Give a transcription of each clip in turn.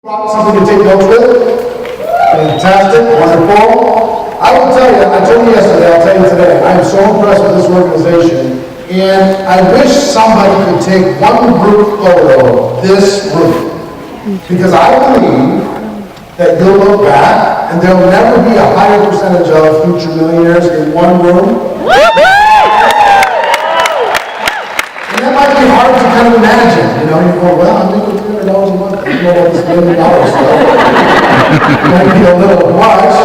Something to take notes with? Fantastic, wonderful. I will tell you, I told you yesterday, I'll tell you today, I am so impressed with this organization, and I wish somebody could take one group photo of this room, because I believe that you'll look back, and there'll never be a higher percentage of future millionaires in one room. And that might be hard to kind of imagine, you know, you go, well, I'm making $300 a month, I know all this $1 million stuff. It might be a little much,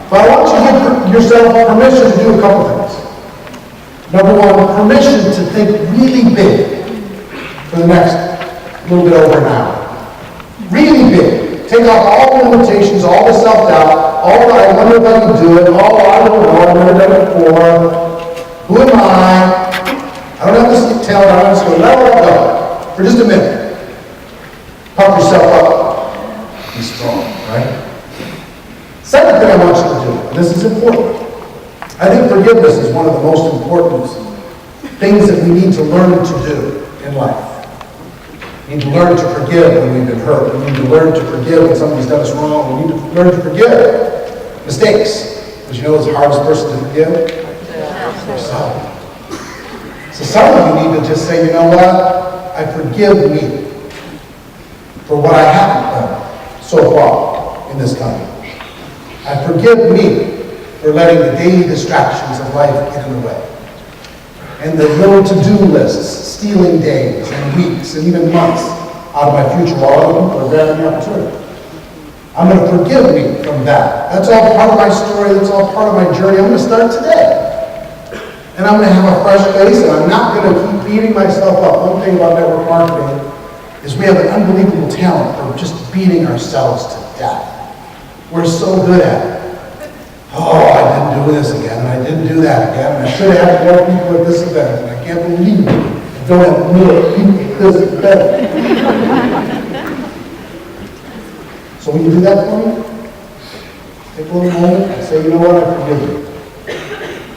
but I want you to give yourself permission to do a couple things. Number one, permission to think really big for the next little bit over an hour. Really big. Take off all the limitations, all the self-doubt, all the I wonder if I can do it, all I don't know, I've never done it before, who am I don't have this talent, I'm just going to let it go for just a minute. Pump yourself up. Be strong, right? Second thing I want you to do, and this is important, I think forgiveness is one of the most important things that we need to learn to do in life. We need to learn to forgive when we've been hurt. We need to learn to forgive when somebody's done us wrong. We need to learn to forgive mistakes. Because you know who's the hardest person to forgive? Yourself. So some of you need to just say, you know what? I forgive me for what I haven't done so far in this country. I forgive me for letting the daily distractions of life get in the way. And the little to-do lists, stealing days and weeks and even months out of my future while other people are grabbing the opportunity. I'm going to forgive me from that. That's all part of my story. That's all part of my journey. I'm going to start today. And I'm going to have a fresh face, and I'm not going to keep beating myself up. One thing about network marketing is we have an unbelievable talent for just beating ourselves to death. We're so good at it. Oh, I didn't do this again, and I didn't do that again, and I should have had more people at this event, and I can't believe it. I don't have more people at this event. So will you do that for me? Take a little moment and say, you know what, I forgive you.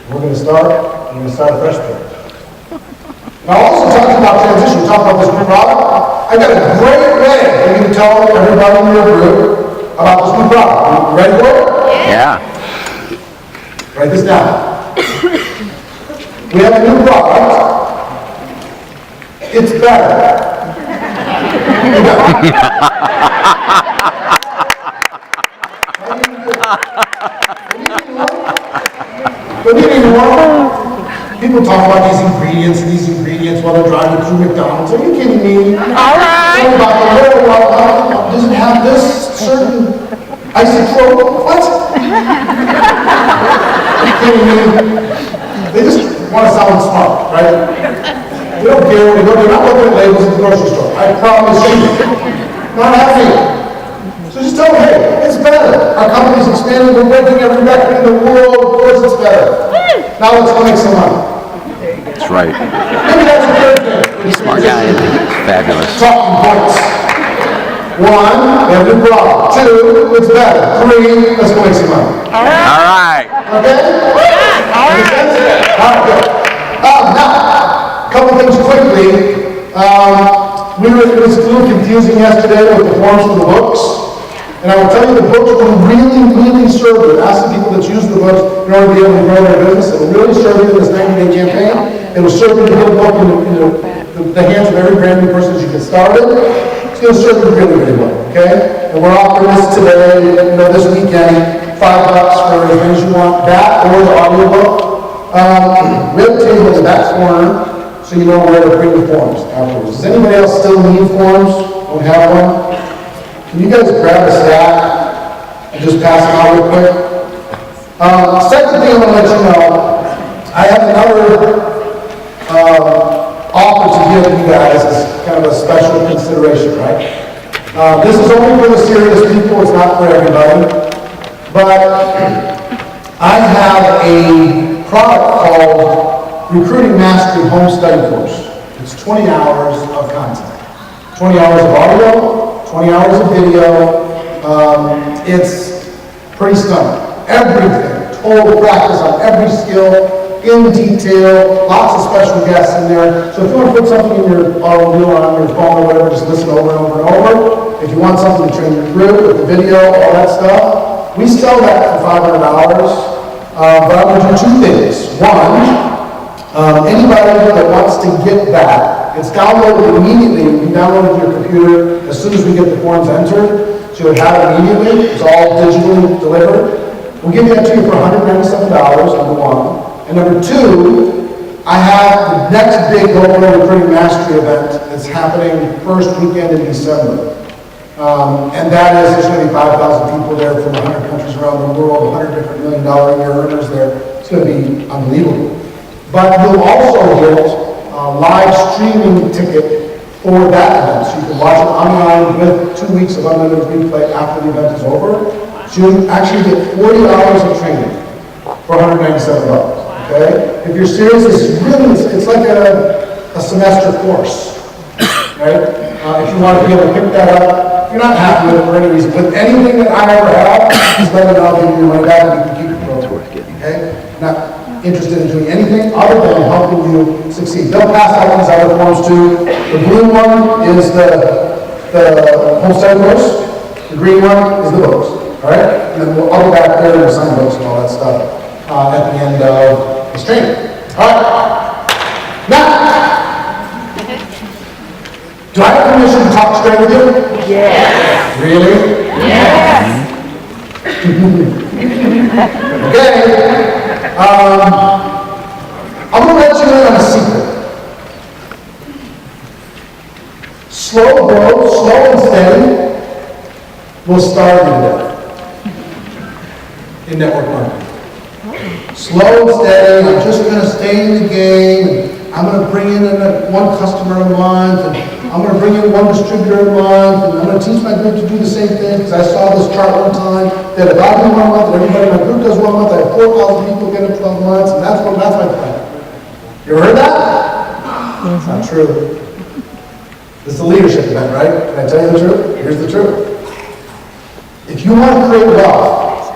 We're going to start. We're going to start a fresh page. Now, also talking about transition, talk about this new product. I got a great way for you to tell everybody in your group about this new product. You ready for it? Yeah. Write this down. We have a new product. It's better. People talk about these ingredients while they're driving through McDonald's. Are you kidding me? All right. Does it have this certain isotrope? What? Are you kidding me? They just want to sound smart, right? They don't care when they go. They're not looking at labels at the grocery store. I promise you. Not happening. So just tell them, hey, it's better. Our company's expanding. We're breaking every record in the world. Of course it's better. Now let's go make some money. That's right. Maybe that's a good thing. Smart guy. Fabulous. Talking points. 1, we have a new product. 2, it's better. 3, let's go make some money. All right. Okay? All right. Good. Now, a couple things quickly. It was a little confusing yesterday with the forms for the books. And I will tell you, the books will really, really serve you. Ask the people that use the books in order to be able to grow their business. It will really serve you in this 90-day campaign. It will serve you to get a book in the hands of every brand new person as you get started. It's going to serve you really, really well, okay? And we're offering this today, this weekend, $5 for as many as you want. That or the audiobook. We have a table in the back corner so you know where to bring the forms afterwards. Does anybody else still need forms? Don't have one? Can you guys grab a stack and just pass them out real quick? Second thing I want to let you know, I have another offer to give you guys as kind of a special consideration, right? This is only for the serious people, it's not for everybody. But I have a product called Recruiting Mastery Home Study Course. It's 20 hours of content. 20 hours of audio, 20 hours of video. It's pretty stunning. Everything, total practice on every skill, in detail, lots of special guests in there. So if you want to put something in your automobile or on your phone or whatever, just listen over and over and over. if you want something to train you through with the video, all that stuff, we sell that for $500. But I'm going to do two things. One, anybody that wants to get that, it's downloaded immediately. You download it to your computer as soon as we get the forms entered. So you'll have it immediately. It's all digitally delivered. We'll give that to you for $197, number one. And number two, I have the next big global recruiting mastery event that's happening first weekend in December. And that is, there's going to be 5,000 people there from 100 countries around the world, 100 different $1 million a year earners there. It's going to be unbelievable. But you'll also get a live streaming ticket for that event. So you can watch it online with 2 weeks of unlimited replay after the event is over. So you actually get 40 hours of training for $197. Okay? If you're serious, it's like a semester course. Right? If you want to be able to pick that up, if you're not happy with it for any reason, with anything that I ever have, just let me know, I'll give you your money back, and you can keep it for okay? Not interested in doing anything other than helping you succeed. They'll pass out these other forms too. The blue one is the home study course. The green one is the books. All right? And then I'll go back there and sign books and all that stuff at the end of this training. All right? Now, do I have permission to talk straight with you? Yeah. Really? Yes. Okay. I'm going to let you in on a secret. Slow growth, slow and steady, will starve you to death in network marketing. Slow and steady, I'm just going to stay in the game. I'm going to bring in one customer a month, and I'm going to bring in one distributor a month, and I'm going to teach my group to do the same thing, because I saw this chart one time, that if I do 1 month, and everybody in my group does 1 month, I have 4,000 people get in 12 months, and that's my plan. You ever heard that? It's not true. This is a leadership event, right? Can I tell you the truth? Here's the truth. If you want to create wealth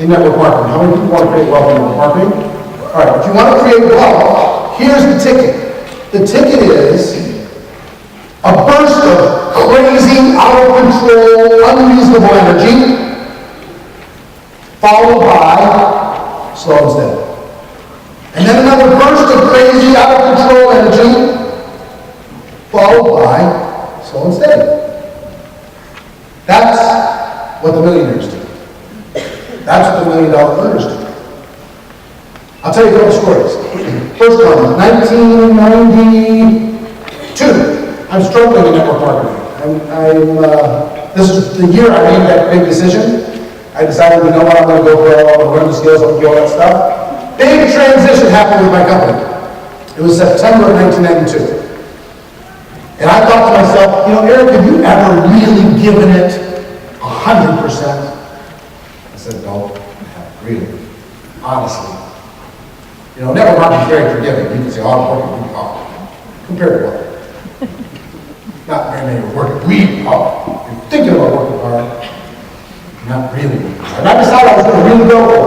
in network marketing, how many people want to create wealth in network marketing? All right, if you want to create wealth, here's the ticket. The ticket is a burst of crazy, out of control, unreasonable energy, followed by slow and steady. And then another burst of crazy, out of control energy, followed by slow and steady. That's what the millionaires do. That's what the $1 million earners do. I'll tell you a couple stories. First one, 1992. I'm struggling in network marketing. This is the year I made that big decision. I decided, you know what, I'm going to go for all the learning skills, I'm going to do all that stuff. Big transition happened with my company. It was September of 1992. And I thought to myself, you know, Eric, have you ever really given it 100%? I said, no, really, honestly. You know, network marketing is very forgiving. You can say, oh, I'm working really hard. Compared to what? Not very many are working really hard. You're thinking about working hard. Not really. And I decided I was going to really go for it.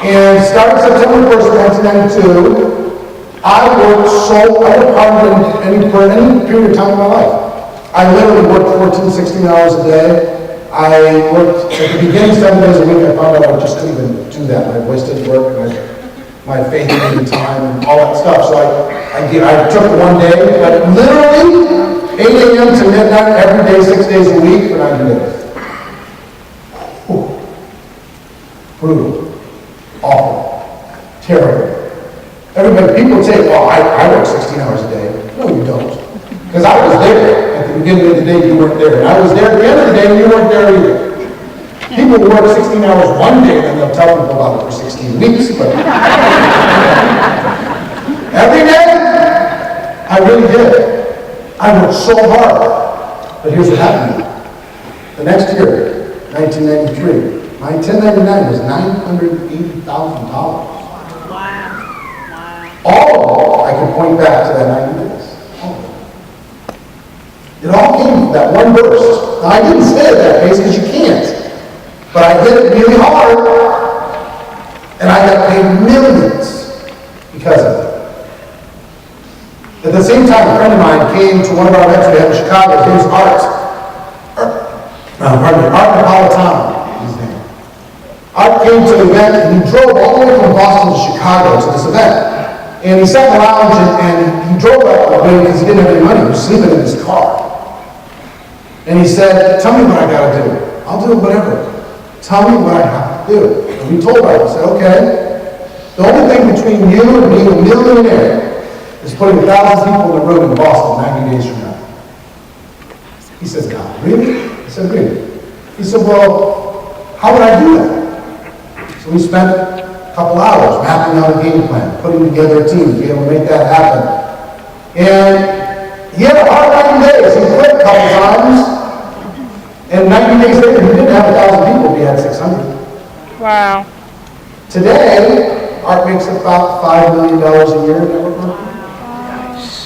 And starting September 1st, 1992, I worked harder than for any period of time in my life. I literally worked 14, 16 hours a day. I worked at the beginning 7 days a week. I found out I just couldn't even do that. My voice didn't work, and my faith in time and all that stuff. So I took one day, but literally 8 a.m. to midnight every day, 6 days a week for 90 days. Brutal. Awful. Terrible. People say, well, I work 16 hours a day. No, you don't. Because I was there at the beginning of the day, you weren't there. And I was there at the end of the day, and you weren't there either. People work 16 hours one day, and then they'll tell people about it for 16 weeks. But every day, I really did. I worked so hard. But here's what happened. The next year, 1993, my 1099 was $980,000. Wow. All of it, I can point back to that 90 days. All of it. It all came from that one burst. Now, I didn't stay at that pace because you can't. But I hit it really hard, and I got paid millions because of it. At the same time, a friend of mine came to one of our events we had in Chicago. His name was Art. Art Napolitano, his name. Art came to the event and he drove all the way from Boston to Chicago to this event. And he sat in the lounge and he drove up the way because he didn't have any money. He was sleeping in his car. And he said, tell me what I gotta do. I'll do whatever. Tell me what I have to do. And we told Art, I said, okay, the only thing between you and being a millionaire is putting 1,000 people in a room in Boston 90 days from now. He says, God, really? I said, really? He said, well, how would I do that? So we spent a couple hours mapping out a game plan, putting together a team to be able to make that happen. And he had a hard 90 days. He quit a couple times. And 90 days later, he didn't have 1,000 people, he had 600. Wow. Today, Art makes about $5 million a year in network marketing.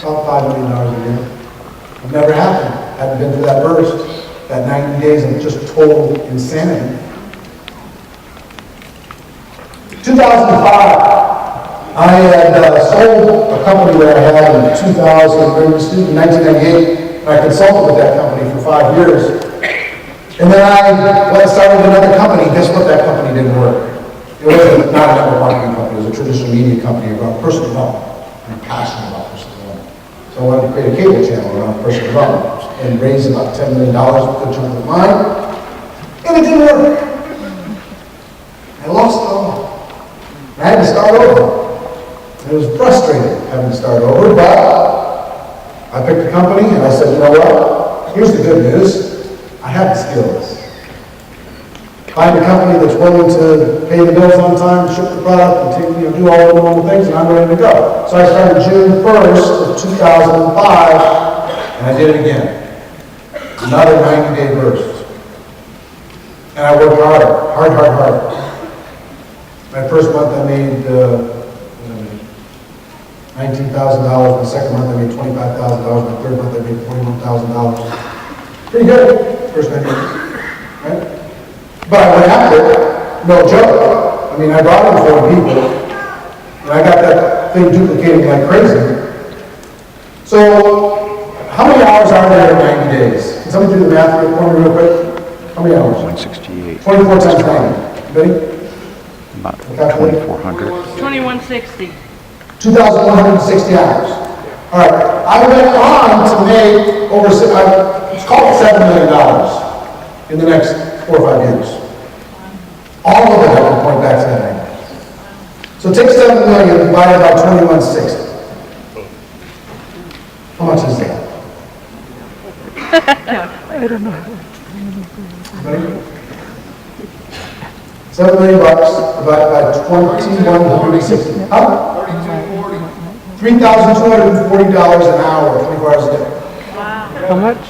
About $5 million a year. It never happened. Hadn't been through that burst, that 90 days of just total insanity. 2005, I had sold a company that I had in 1998, and I consulted with that company for 5 years. And then I started another company. Guess what? That company didn't work. It was not a network marketing company. It was a traditional media company around personal development. I'm passionate about personal development. So I wanted to create a cable channel around personal development and raise about $10 million, a good chunk of mine. And it didn't work. I lost it all. I had to start over. And it was frustrating having to start over, but I picked a company and I said, you know what? Here's the good news. I have the skills. Find a company that's willing to pay the bills on time, ship the product, and take, do all the normal things, and I'm ready to go. So I started June 1st of 2005, and I did it again. Another 90-day burst. And I worked hard. My first month I made $19,000. My second month I made $25,000. My third month I made $41,000. Pretty good. First 90 days, right? But I went after it, no joke. I mean, I brought in 4 people, and I got that thing duplicating like crazy. So, how many hours are there in 90 days? Can somebody do the math for me real quick? How many hours? 168. 24 times 90. Ready? About 2,400. 2160. 2,160 hours. All right. I went on to make over, it's called $7 million in the next 4 or 5 years. All of it I can point back to that angle. So take 7 million divided by 2160. How much is that? I don't know. Ready? $7 million divided by 2160. How? $3,240 an hour, 24 hours a day. How much?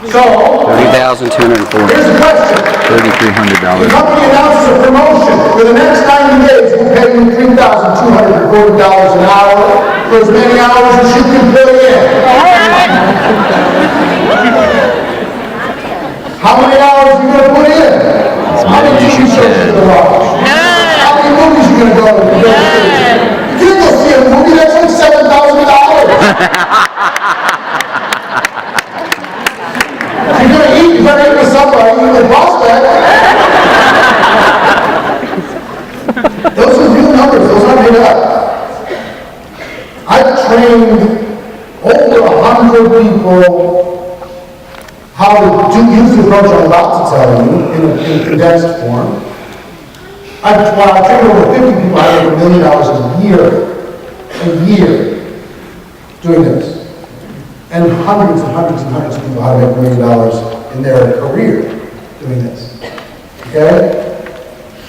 So, $30,240. here's the question. $3,300. The company announces a promotion. For the next 90 days, we'll pay you $3,240 an hour for as many hours as you can put in. How many hours are you going to put in? How many TV shows are you going to watch? How many movies are you going to go to? You can't go see a movie. That's like $7,000. If you're going to eat, you better eat with somebody, eat with prospect. Those are real numbers, those aren't made up. I've trained over 100 people how to use the approach I'm about to tell you in a condensed form. I've trained over 50 people how to make $1 million a year doing this. And hundreds of people how to make $1 million in their career doing this. Okay?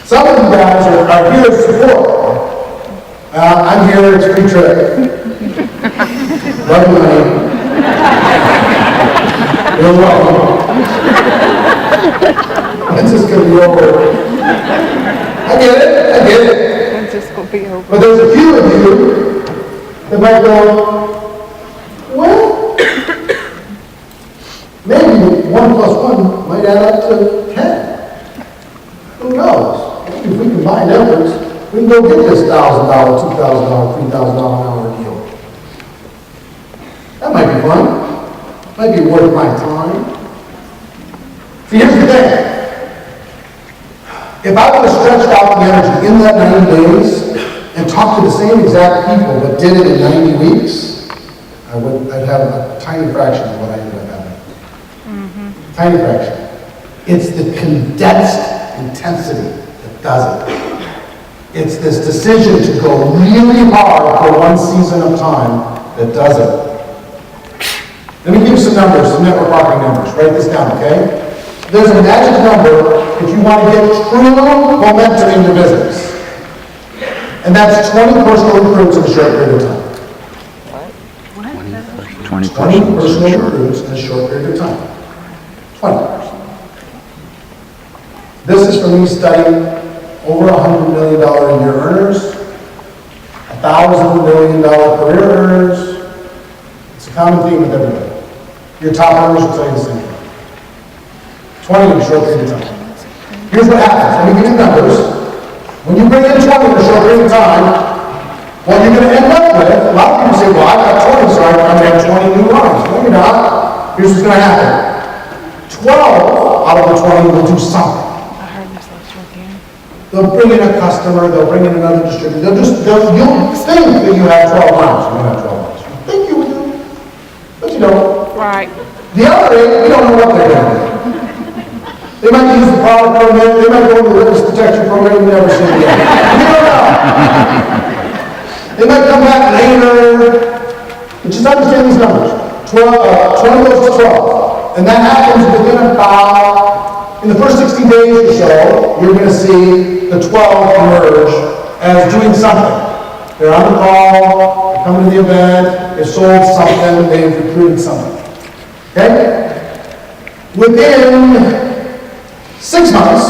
Some of you guys are here to support. I'm here, it's free trade. Love you, honey. You're welcome. It's just going to be over. I get it. It's just going to be over. But there's a few of you that might go, well, maybe 1 plus 1 might add up to 10. Who knows? If we combine efforts, we can go get this $1,000, $2,000, $3,000 an hour deal. That might be fun. Might be worth my time. See, here's the thing. If I would have stretched out the energy in that 90 days and talked to the same exact people but did it in 90 weeks, I'd have a tiny fraction of what I ended up having. Tiny fraction. It's the condensed intensity that does it. It's this decision to go really hard for one season of time that does it. Let me give you some numbers, some network marketing numbers. Write this down, okay? There's a magic number if you want to get true momentum in your business. And that's 20 personal recruits in a short period of time. 20 personal recruits in a short period of time. 20. This is from me studying over $100 million a year earners, $1,000 million career earners. It's a common theme with everybody. Your top earners will tell you the same thing. 20 in a short period of time. Here's what happens. Let me give you numbers. When you bring in 20 in a short period of time, what you're going to end up with, a lot of people say, well, I've got 20, so I'm going to have 20 new runs. No, you're not. Here's what's going to happen. 12 out of the 20 will do something. They'll bring in a customer, they'll bring in another distributor. You'll think that you have 12 lines. You don't have 12 lines. You think you do, but you don't. Right. The other 8, we don't know what they're going to do. They might use the product program, they might go to the witness protection program, you never see it again. We don't know. They might come back later. But just understand these numbers. 20 goes to 12. And that happens within about, in the first 60 days or so, you're going to see the 12 emerge as doing something. They're on the call, they're coming to the event, they've sold something, they've recruited something. Okay? Within 6 months,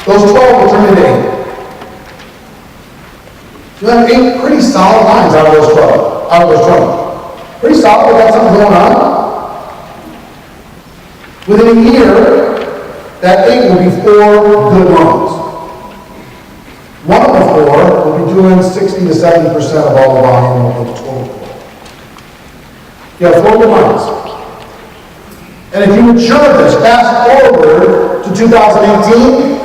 those 12 will turn into 8. You have 8 pretty solid lines out of those 12, out of those 20. Pretty solid, we got something going on. Within a year, that 8 will be 4 good loans. One of the 4 will be doing 60 to 70% of all the volume of the total. You have 4 good loans. And if you mature this, fast forward to 2018,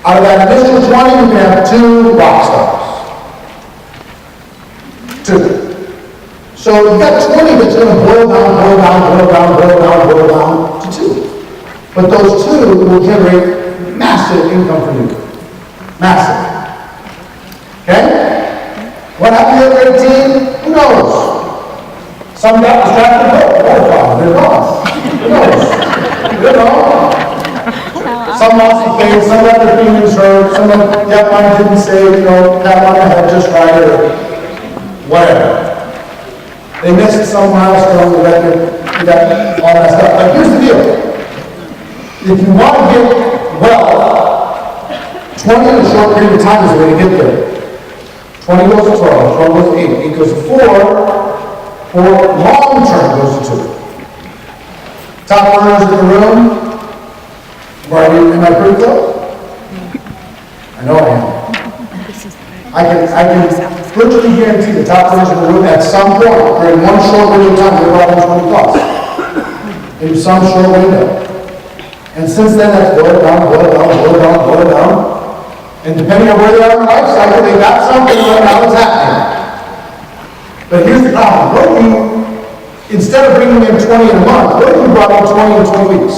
out of that initial 20, you can have 2 rock stars. 2. So you've got 20 that's going to boil down to 2. But those 2 will generate massive income for you. Massive. Okay? What happened to the other 18? Who knows? Some got distracted, they're gone. Who knows? You know? Some lost the face, some got their feelings hurt, some of them, mine didn't say, pat on the head just right, or whatever. They missed some milestone, they got all that stuff. But here's the deal. If you want to get well, 20 in a short period of time is the way to get there. 20 goes to 12, 12 goes to 8, 8 goes to 4, 4 long term goes to 2. Top earners in the room, am I pretty close? I know I am. I can virtually guarantee the top earners in the room at some point during one short window of time they're brought in 20 plus. In some short window. And since then that's boiled down. And depending on where they are in the life cycle, they got something right now that's happening. But here's the problem. What if you, instead of bringing in 20 in a month, what if you brought in 20 in 20 weeks?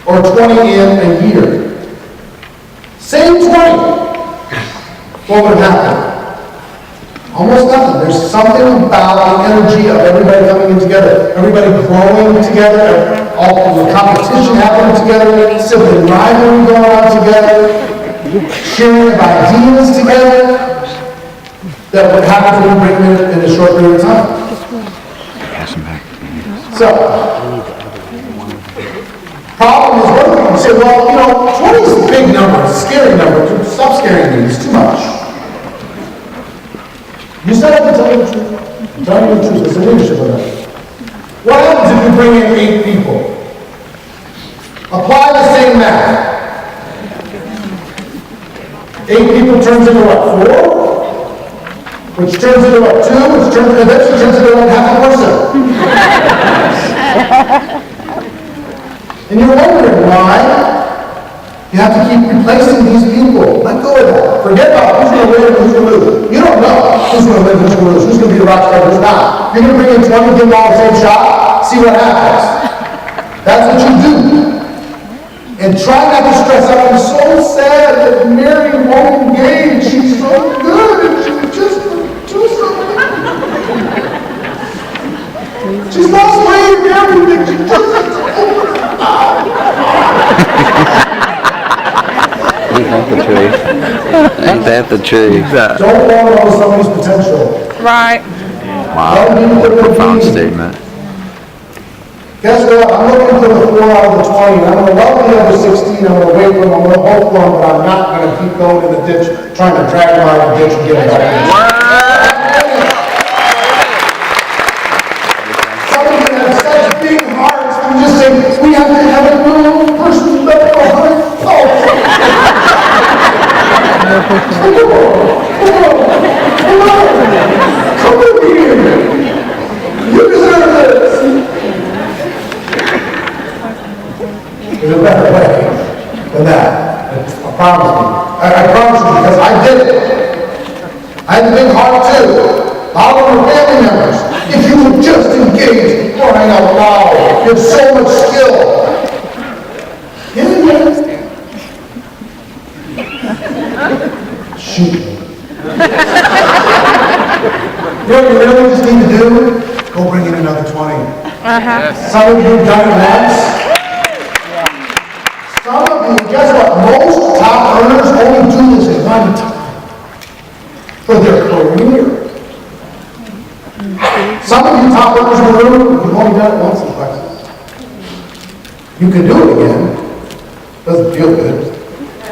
Or 20 in a year? Same 20. What would happen? Almost nothing. There's something about the energy of everybody coming in together, everybody growing together, all the competition happening together, civil rivalry going on together, sharing of ideas together, that would happen when you bring them in a short period of time. So, problem is, what if you say, well, 20 is a big number, it's a scary number, stop scaring me, it's too much. You said I can tell you the truth. I'm telling you the truth, it's a leadership event. What happens if you bring in 8 people? Apply the same math. 8 people turns into what, 4? Which turns into what, 2? Which eventually turns into what, half a person. And And you're wondering why you have to keep replacing these people. Let go of that. Forget about who's going to win and who's going to lose. You don't know who's going to win, who's going to lose, who's going to be the rock star, who's not. You're going to bring in 20, give them all the same shot, see what happens. That's what you do. And try not to stress out. I'm so sad that Mary won't engage. She's so good and she just do something. She's lost weight and everything. She just Ain't that the truth? Ain't that the truth? don't want to know somebody's potential. Right. Wow, what a profound statement. Guess what? I'm looking for the 4 out of the 20. I'm going to love the other 16. I'm going to wait for them. I'm going to hope for them, but I'm not going to keep going in the ditch, trying to drag them out of the ditch and get them back. Some of you have such big hearts. I'm just saying, we have to have a little person let go of it. Come over here. You deserve this. There's a better way than that. I promise you. I promise you because I did it. I had a big heart too. All of our family members. If you would just engage, crying out loud. You have so much skill. Yeah. Shoot me. You know what you really just need to do? Go bring in another 20. Some of you have done it once. Some of you, guess what? Most top earners only do this one time for their career. Some of you top earners in the room, you've only done it once in Plexus. You can do it again. Doesn't feel good.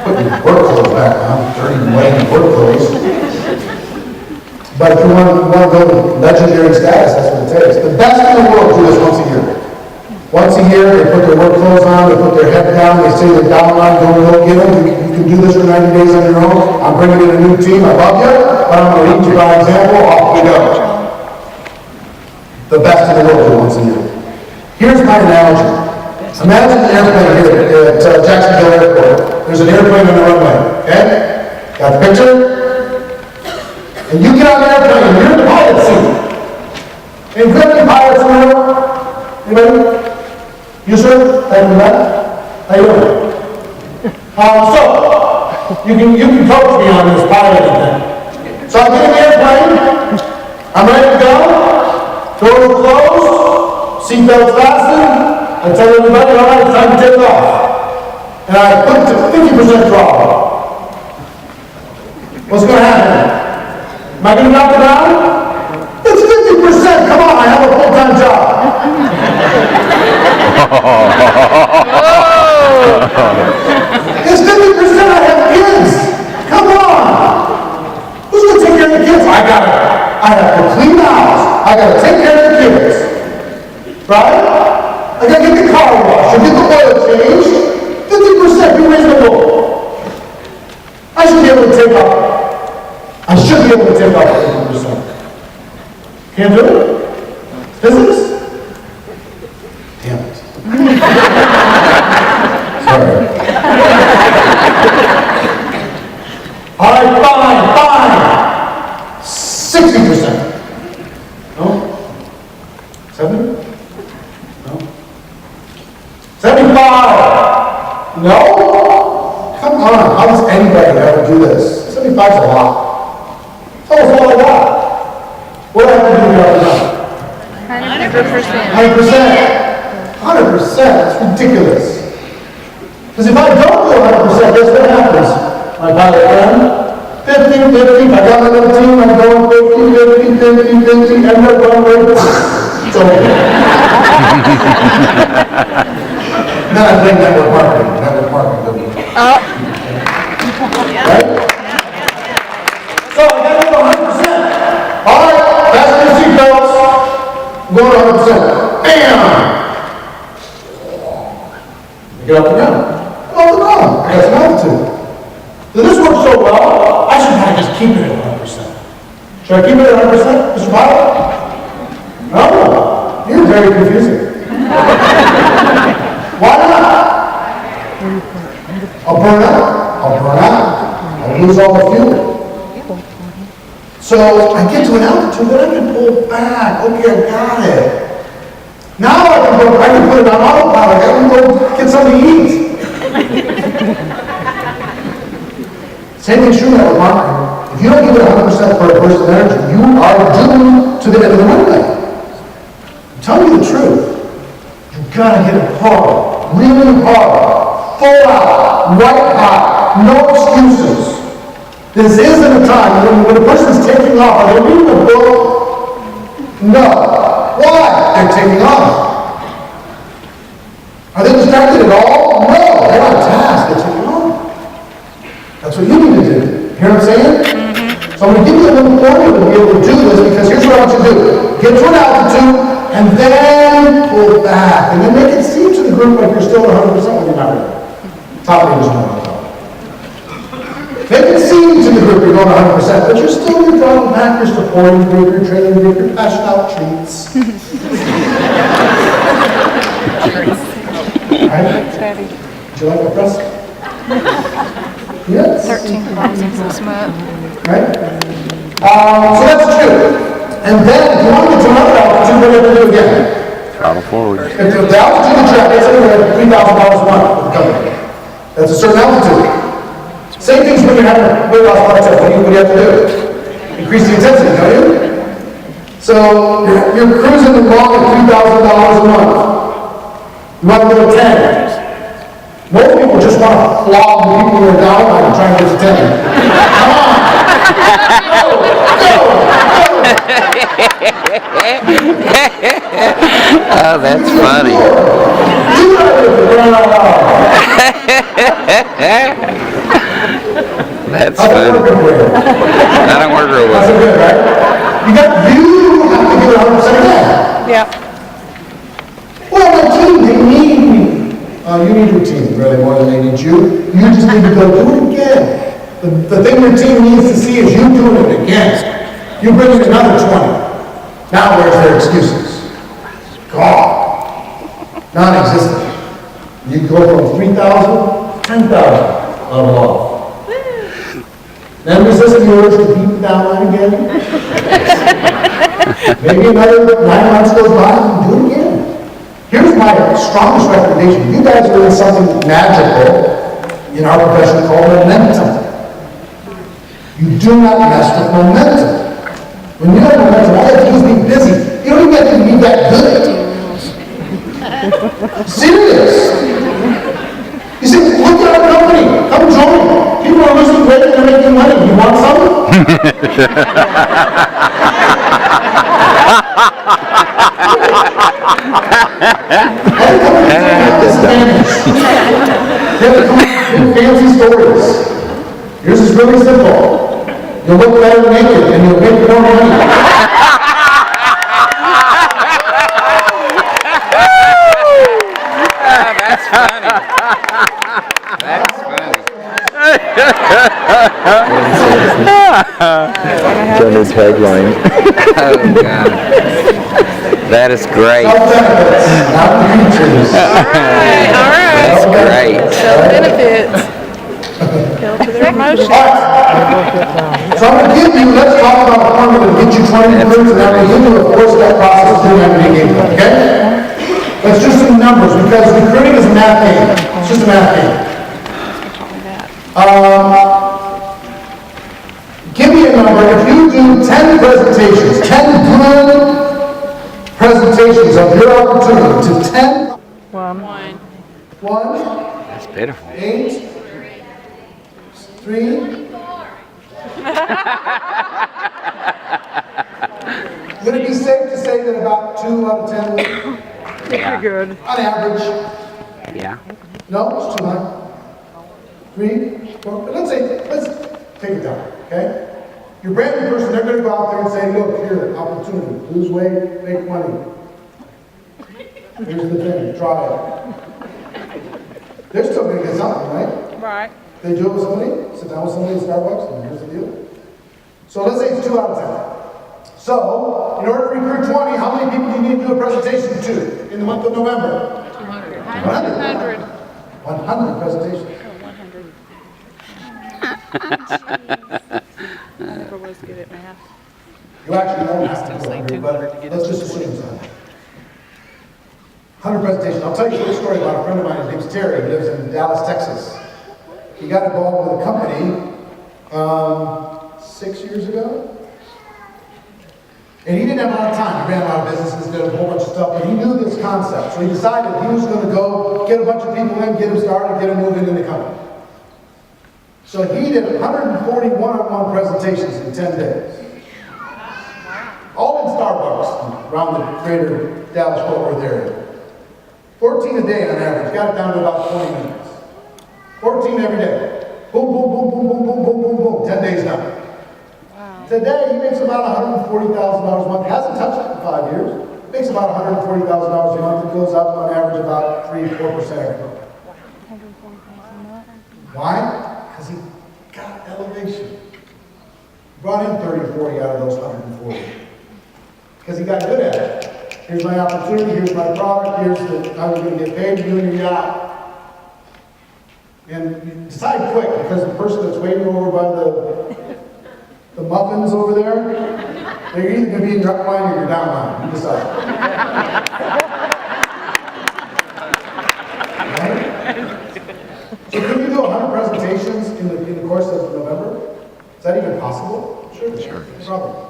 Put your work clothes back on, dirty white work clothes. But if you want to go to legendary status, that's what it takes. The best in the world do this once a year. Once a year, they put their work clothes on, they put their head down, they say they're down line, go get them. You can do this for 90 days on your own. I'm bringing in a new team, I love you, but I'm going to lead you by example, off we go. The best in the world do once a year. Here's my analogy. Imagine an airplane here at Jacksonville Airport. There's an airplane on the runway, okay? Got the picture? And you get on the airplane and you're in the pilot seat. Any good any pilots in the room? Anybody? You, sir? Thank you, Matt. How you doing? So, you can coach me on this piloting thing. So I get in the airplane, I'm ready to go, doors are closed, seatbelts fastened, I tell everybody, all right, it's time to take off. And I put it to 50% throttle. What's going to happen? Am I going to knock it down? It's 50%, come on, I have a full-time job. It's 50%, I have kids. Come on. Who's going to take care of the kids? I have to clean the house. I got to take care of the kids. Right? I got to get the car washed. I get the oil changed. 50%, be reasonable. I should be able to take off. I should be able to take off 50%. Can't do it? Physics? Damn it. Sorry. All right, fine. 60%. No? 70? No? 75? No? Come on, how does anybody ever do this? 75 is a lot. Tell us all I got. What do I have to do to get up 100%. 100%, that's ridiculous. Because if I don't go 100%, guess what happens? My pilot friend, 50, I got my little team, I'm going 50, end up runway, it's over. Then I blame network marketing. Right? So I got to go 100%. All right, that's the seatbelts. I'm going 100%. Bam! Get off the ground. Off the ground. I got some altitude. So this works so well, I should probably just keep it at 100%. Should I keep it at 100%, Mr. Pilot? No. You're very confusing. Why not? get to an altitude, then I can pull back. Okay, I got it. Now I can put it on autopilot. I can go get something to eat. Same thing's true now with marketing. If you don't give it 100% for a burst of energy, you are doomed to the end of the runway. I'm telling you the truth. You've got to hit it hard, really hard, full out, right hot, no excuses. This isn't a time when a person's taking off. Are they reading a book? No. Why? They're taking off. Are they distracted at all? No. They're on task. They're taking off. That's what you need to do. Hear what I'm saying? So I'm going to give you a little formula to be able to do this, because here's what I want you to do. Get to an altitude, and then pull back. And then make it seem to the group like you're still 100% when you're not ready. Top of the make it seem to the group you're going 100%, but you're still your driving back, your supporting group, your trailing group, your passion out treats. Right? Would you like a press? Yes. 13 closings this month. Right? So that's true. And then, if you want to get to another altitude, what do you have to do again? Throttle forward. If the altitude of the track, let's say we're at $3,000 a month with the company. That's a certain altitude. Same things when you're having a weight loss process. What do you have to do? Increase the intensity, don't you? So you're cruising along at $3,000 a month. You want to go to 10. Most people just want to flog the people who are down and try to get to 10. Come on! Go! Oh, that's funny. That's funny. That don't work real That's well. good, right? You have to give it 100% again. Yep. Well, my team, they need me. You need your team, really, more than they need you. You just need to go do it again. The thing your team needs to see is you doing it again. You bring in another 20. Now where's their excuses? Gone. Non-existent. You go from 3,000, 10,000 of love. Then resist the urge to beat the down line again. Maybe another 9 months goes by and do it again. Here's my strongest recommendation. You guys are doing something magical in our profession called momentum. You do not mess with momentum. When you have momentum, all you have to do is be busy. You don't even have to be that good. Serious. You say, look at our company. Come join. People are losing weight and they're making money. You want some? Fancy stories. Yours is really simple. You'll look better naked and you'll make more money. That's funny. That's funny. It's our new tagline. Oh, God. That is great. Self-benefits, not features. All right. That's great. Self-benefits. Go to their emotions. So I'm going to give you, let's talk about a formula to get you 20 recruits, and I'm going to give you a 4-step process to that game, okay? Let's do some numbers, because recruiting is a math game. It's just a math game. Give me a number. If you do 10 presentations, 10 good presentations of your opportunity to 10. 1. That's pitiful. 8. 3. Would it be safe to say that about 2 out of 10? Yeah. Good. On average. Yeah. No, it's too high. 3, 4. Let's take it down, okay? Your brand new person, they're going to go out there and say, look, here, opportunity, lose weight, make money. Here's the thing, try it. They're still going to get something, right? Right. They do it with somebody, sit down with somebody at Starbucks, and here's the deal. So let's say it's 2 out of 10. So, in order to recruit 20, how many people do you need to do a presentation to in the month of November? 100. 100 presentations. I never was good at math. You actually won't have to do 100, but let's just assume it's 100. 100 presentations. I'll tell you a short story about a friend of mine. His name's Terry. He lives in Dallas, Texas. He got involved with a company 6 years ago. And he didn't have a lot of time. He ran a lot of businesses, did a whole bunch of stuff, but he knew this concept. So he decided he was going to go get a bunch of people in, get them started, get them moving in the company. So he did 140 one-on-one presentations in 10 days. All in Starbucks around the greater Dallas-Fort Worth area. 14 a day on average. Got it down to about 20 minutes. 14 every day. Boom, boom, boom, boom, boom, boom, boom, boom, boom. 10 days done. Wow. Today, he makes about $140,000 a month. Hasn't touched it in 5 years. Makes about $140,000 a month. It goes up on average about 3-4% every month. Why? Because he got elevation. Brought in 30, 40 out of those 140. Because he got good at it. Here's my opportunity, here's my product, here's how you're going to get paid, you're doing your job. And you decide quick, because the person that's waiting over by the muffins over there, they're either going to be in your upline or your downline. You decide. Right? So can you do 100 presentations in the course of November? Is that even possible? Sure. Probably.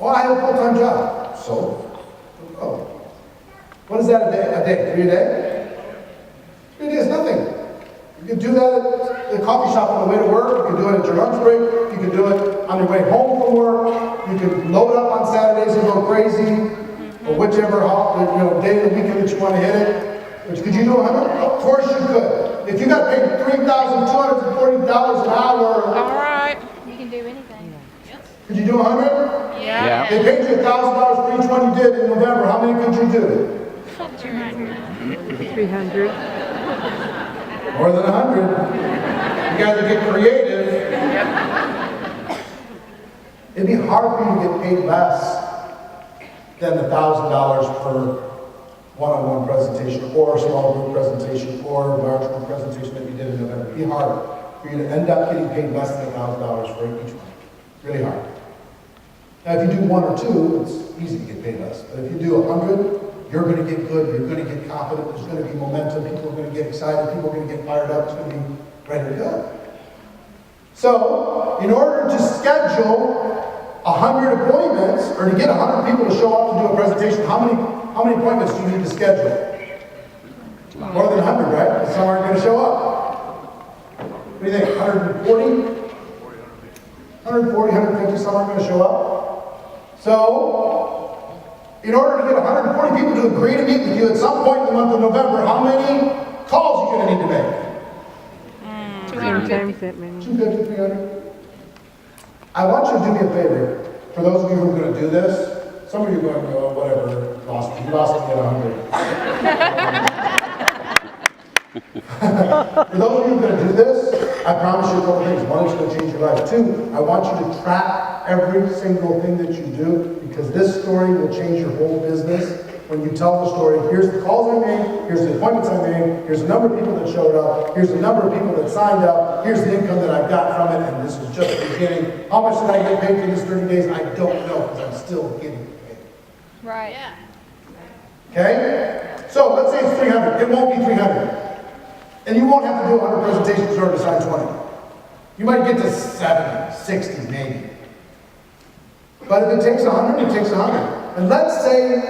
Oh, I have a full-time job. So? Oh. What is that a day? 3 a day? 3 days, nothing. You can do that at the coffee shop on the way to work. You can do it at your lunch break. You can do it on your way home from work. You can load up on Saturdays and go crazy, or whichever day of the weekend that you want to hit it. Could you do 100? Of course you could. If you got paid $3,240 an hour. All right. You can do anything. Could you do 100? Yeah. They paid you $1,000 for each one you did in November. How many could you do? 300. More than 100. You got to get creative. It'd be hard for you to get paid less than $1,000 per one-on-one presentation, or a small group presentation, or a large group presentation that you did in November. It'd be hard for you to end up getting paid less than $1,000 for each one. Really hard. Now, if you do 1 or 2, it's easy to get paid less. But if you do 100, you're going to get good, you're going to get confident, there's going to be momentum, people are going to get excited, people are going to get fired up, it's going to be ready to go. So, in order to schedule 100 appointments, or to get 100 people to show up to do a presentation, how many appointments do you need to schedule? More than 100, right? Because some aren't going to show up. What do you think, 140? 140, 150, some aren't going to show up. So, in order to get 140 people to agree to meet with you at some point in the month of November, how many calls are you going to need to make? 250. 250, 300? I want you to do me a favor. For those of you who are going to do this, some of you are going to go, whatever, you lost me at 100. For those of you who are going to do this, I promise you a couple things. One, it's going to change your life. 2, I want you to track every single thing that you do, because this story will change your whole business. When you tell the story, here's the calls I made, here's the appointments I made, here's the number of people that showed up, here's the number of people that signed up, here's the income that I got from it, and this is just the beginning. How much did I get paid for these 30 days? I don't know, because I'm still getting paid. Right. Yeah. Okay? So let's say it's 300. It won't be 300. And you won't have to do 100 presentations in order to sign 20. You might get to 70, 60 maybe. But if it takes 100, it takes 100. And let's say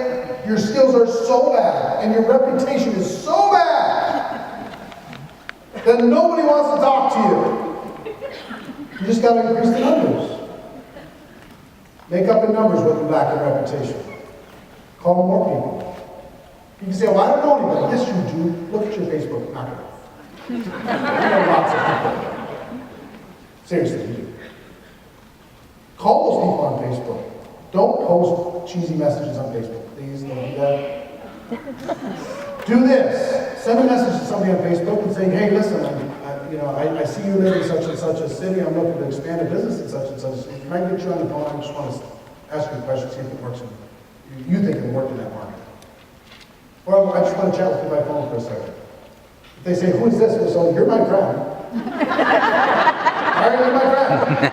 your skills are so bad and your reputation is so bad that nobody wants to talk to you. You just got to increase the numbers. Make up in numbers what you lack in reputation. Call more people. You can say, well, I don't know anybody. Yes, you do. Look at your Facebook. Knock it off. You know lots of people. Seriously, you do. Call those people on Facebook. Don't post cheesy messages on Facebook. Please don't do that. Do this. Send a message to somebody on Facebook and say, hey, listen, I see you live in such and such a city. I'm looking to expand a business in such and such a city. Can I get you on the phone? I just want to ask you a question, see if it works. You think it will work in that market. Or I just want to chat with you by phone for a second. If they say, who is this? So you're my friend. All right, you're my friend.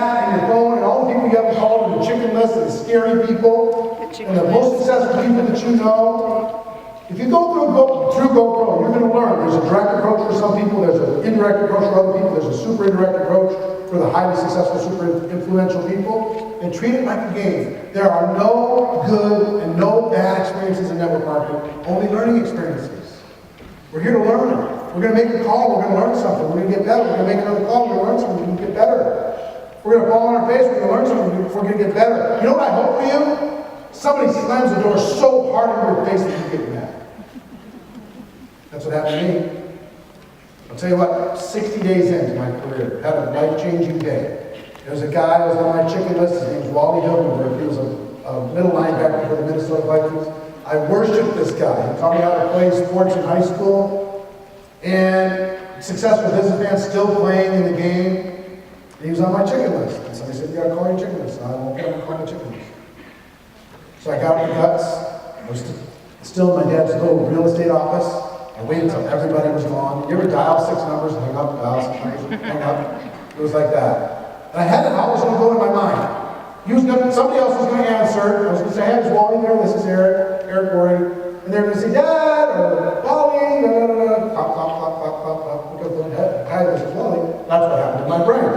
that and your phone and all the people you haven't called and the chicken list and the scary people and the most successful people that you know. If you go through GoPro, you're going to learn. There's a direct approach for some people. There's an indirect approach for other people. There's a super indirect approach for the highly successful, super influential people. And treat it like a game. There are no good and no bad experiences in network marketing, only learning experiences. We're here to learn. We're going to make a call. We're going to learn something. We're going to get better. We're going to make another call. We're going to learn something. We're going to get better. We're going to fall on our face. We're going to learn something. We're going to get better. You know what I hope for you? Somebody slams the door so hard in your face that you get mad. That's what happened to me. I'll tell you what, 60 days into my career, had a life-changing day. There was a guy who was on my chicken list. His name was Wally Hildenberg. He was a middle linebacker for the Minnesota Vikings. I worshiped this guy. He taught me how to play sports in high school. And successful businessman, still playing in the game. And he was on my chicken list. And somebody said, you gotta call your chicken list. And I won't get on my chicken list. So I got the guts. I was still in my dad's little real estate office. I waited until everybody was gone. You ever dial 6 numbers and hang up, dial 6 numbers, hang up? It was like that. And I had it always going to go in my mind. Somebody else was going to answer. I was going to say, hey, it's Wally there. This is Eric Worre. And they're going to say, Dad, or Wally, da da da da. Pop, pop, pop, pop, pop, pop. Because the head, hi, this is Wally. That's what happened in my brain.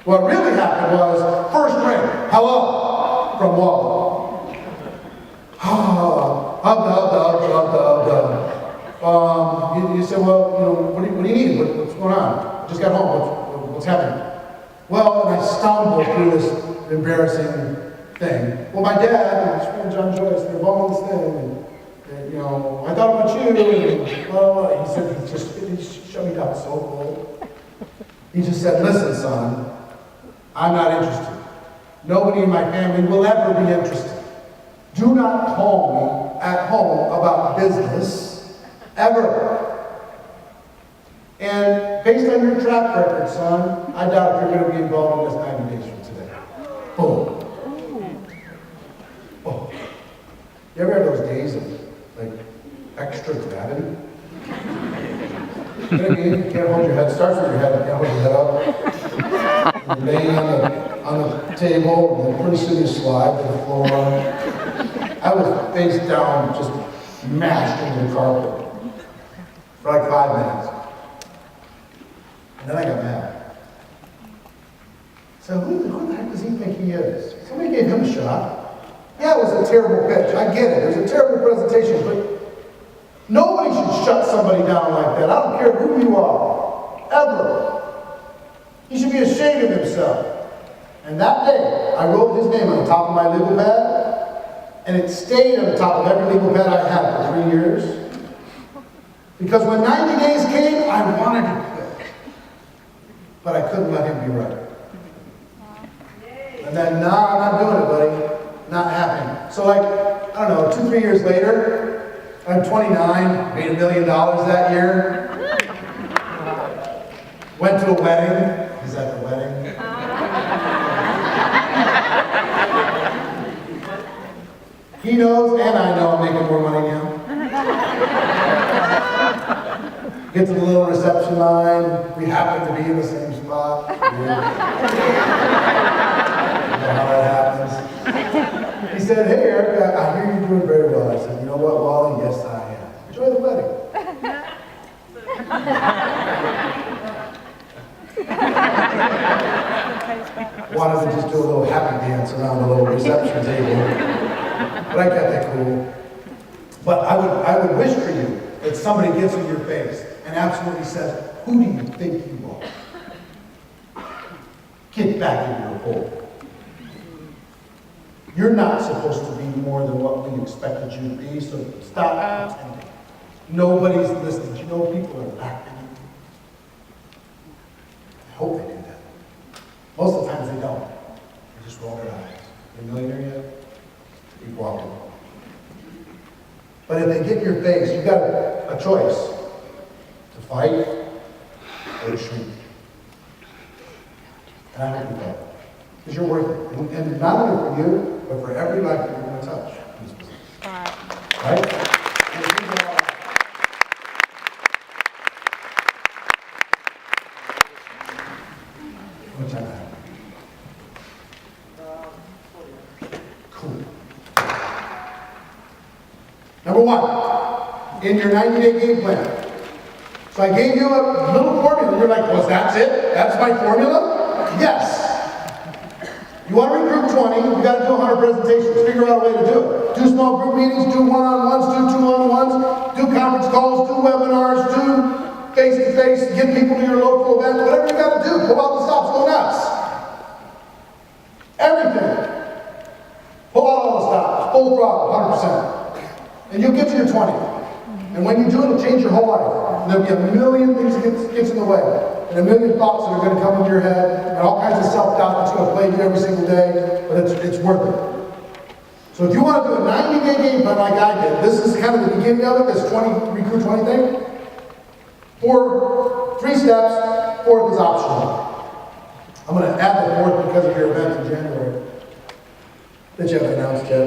What really happened was, first ring, hello, from Wally. You said, well, you know, what do you need? What's going on? I just got home. What's happening? Well, and I stumbled through this embarrassing thing. Well, my dad, his friend John Joyce, they're involved in this thing, and you know, I thought about you, and well, he said, he shut me down so cold. He just said, listen, son, I'm not interested. Nobody in my family will ever be interested. Do not call me at home about business, ever. And based on your track record, son, I doubt if you're going to be involved in this 90 days from today. Boom. Oh. You ever have those days of, like, extra gravity? You know what I mean? You can't hold your head. It starts with your head. You can't hold your head up. You're laying on the table, and then pretty soon you slide to the floor. I was face down, just mashed into the carpet for like 5 minutes. And then I got mad. So who the heck does he think he is? Somebody gave him a shot. Yeah, it was a terrible pitch. I get it. It was a terrible presentation, but nobody should shut somebody down like that. I don't care who you are. Ever. He should be ashamed of himself. And that day, I wrote his name on the top of my legal pad, and it stayed on the top of every legal pad I had for 3 years. Because when 90 days came, I wanted to quit. But I couldn't let him be right. And then, nah, I'm not doing it, buddy. Not happening. So like, I don't know, 2-3 years later, I'm 29, made $1 million that year. Went to a wedding. He's at the wedding. He knows, and I know I'm making more money now. Get to the little reception line. We happen to be in the same spot. You know how that happens. He said, hey, Eric, I hear you're doing very well. I said, you know what, Wally? Yes, I am. Enjoy the wedding. Wanted to just do a little happy dance around the little reception table. But I got that cool. But I would wish for you that somebody gets in your face and absolutely says, who do you think you are? Get back in your hole. You're not supposed to be more than what we expected you to be, so stop pretending. Nobody's listening. You know people are laughing. I hope they do that. Most of the times they don't. They just roll their eyes. You a millionaire yet? Keep walking. But if they get in your face, you've got a choice. To fight or to shrink. And I hope you fight. Because you're worth it. And not only for you, but for every life that you're going to touch in this business. Right? How much time I have? one, in your 90-day game plan. So I gave you a little formula. You're like, well, that's it? That's my formula? Yes. You want to recruit 20, you got to do 100 presentations. Figure out a way to do it. Do small group meetings, do one-on-ones, do two-on-ones, do conference calls, do webinars, do face-to-face, get people to your local event, whatever you got to do. Pull out the stops, go nuts. Everything. Pull out all the stops, full throttle, 100%. And you'll get to your 20. And when you do it, it'll change your whole life. And there'll be a million things that gets in the way. And a million thoughts that are going to come into your head. And all kinds of self-doubt that's going to plague you every single day. But it's worth it. So if you want to do a 90-day game plan like I did, this is kind of the beginning of it, this recruit 20 thing. 3 steps, 4th is optional. I'm going to add the 4th because of your event in January. That you haven't announced yet.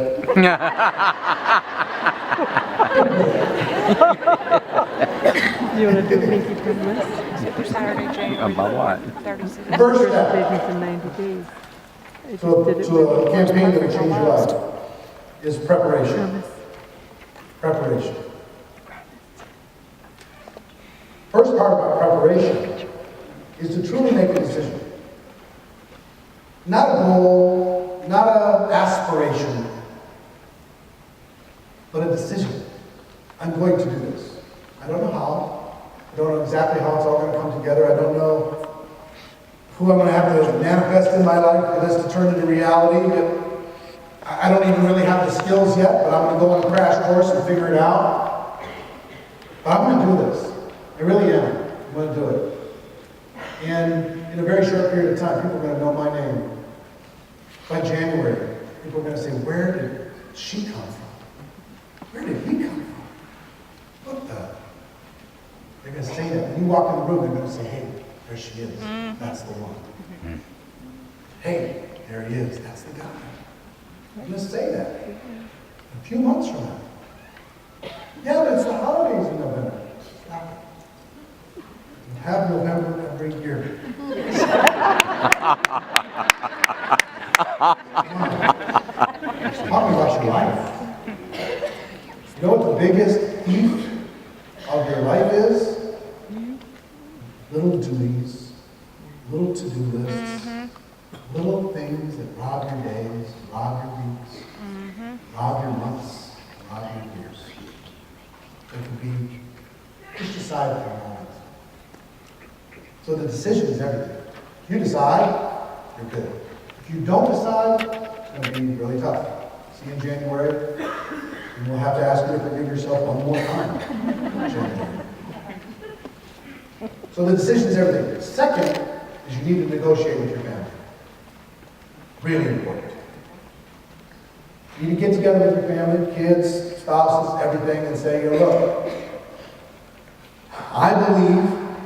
You want to do a pinky promise? Super Saturday, January About what? 36. First step Business in 90 days. I just to did it a campaign that will change your life is preparation. promise. Preparation. First part about preparation is to truly make a decision. Not a goal, not an aspiration, but a decision. I'm going to do this. I don't know how. I don't know exactly how it's all going to come together. I don't know who I'm going to have to manifest in my life for this to turn into reality. I don't even really have the skills yet, but I'm going to go on a crash course and figure it out. But I'm going to do this. I really am. I'm going to do it. And in a very short period of time, people are going to know my name. By January, people are going to say, where did she come from? Where did he come from? What the? They're going to say that. When you walk in the room, they're going to say, hey, there she is. That's the one. Hey, there he is. That's the guy. I'm going to say that a few months from now. Yeah, but it's the holidays in November. Stop it. You have November every year. Talking about your life. You know what the biggest thief of your life is? Little duties, little to-do lists, little things that rob your days, rob your weeks, rob your months, rob your years. They can be just aside for a moment. So the decision is everything. If you decide, you're good. If you don't decide, it's going to be really tough. See you in January, and we'll have to ask you to forgive yourself one more time in January. So the decision is everything. Second is you need to negotiate with your family. Really important. You need to get together with your family, kids, spouses, everything, and say, look, I believe